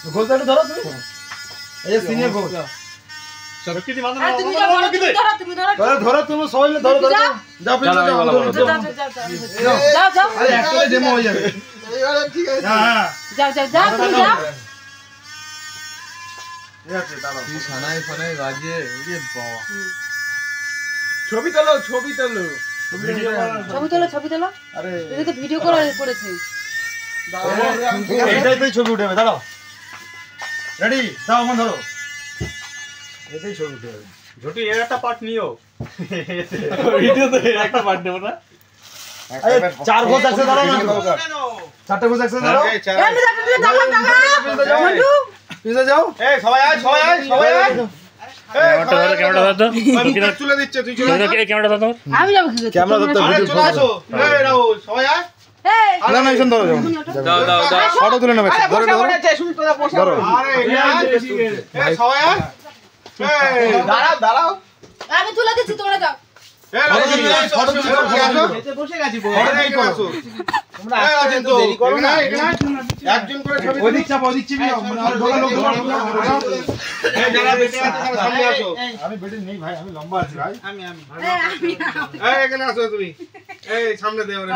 ঘোষ একটু ধরো তুমি এই যে সিনিয়র ঘোষ সবকিছু বাঁধা আরে তুমি যাও ধরো তুমি সবাই মিলে ধরো যাও যাও আরে একটা ডেমো হয়ে যাবে ঠিক আছে হ্যাঁ যাও তুমি যাও ঠিক আছে দাঁড়াও তুই সানাই ফানাই বাজিয়ে ওরে বাবা ছবি তোলো ছবি তোলো ছবি তোলো আরে তুই তো ভিডিও করেছিস এইটাই তো ছবি উঠবে দাঁড়াও রেডি দাও মন ধরো এটাই ছবি উঠবে ঝুটি এর একটা পার্ট নিও ভিডিওতে এর একটা পার্ট নেব না আরে চার ঘোষ একসাথে দাঁড়াও না চারটা ঘোষ একসাথে দাঁড়াও পিছে যাও এই সবাই আয় ক্যামেরা ধর তো তুলে দিচ্ছে তুই চলে ক্যামেরা ধর তো আমি যাবো কি ক্যামেরা ধরতে ভিডিও চলে আসো এই রাহুল সবাই আয় না না এসন ধরো দাও ফটো তুলে নেবে ধরো ধরো ধরো আরে এই সবাই আয় এই দাঁড়াও আমি তুলে দিচ্ছি তোমরা যাও ফটো বসে গেছি তোমরা আসতে তো দেরি করো না একজন করে ছবি ওদিক চাপ মানে আর ঢোকা লোক এই যারা বেটে আছে তারা সামনে আসো আমি বেটে নেই ভাই আমি লম্বা আছি ভাই এই এখানে আসো তুমি এই সামনে দে ওরে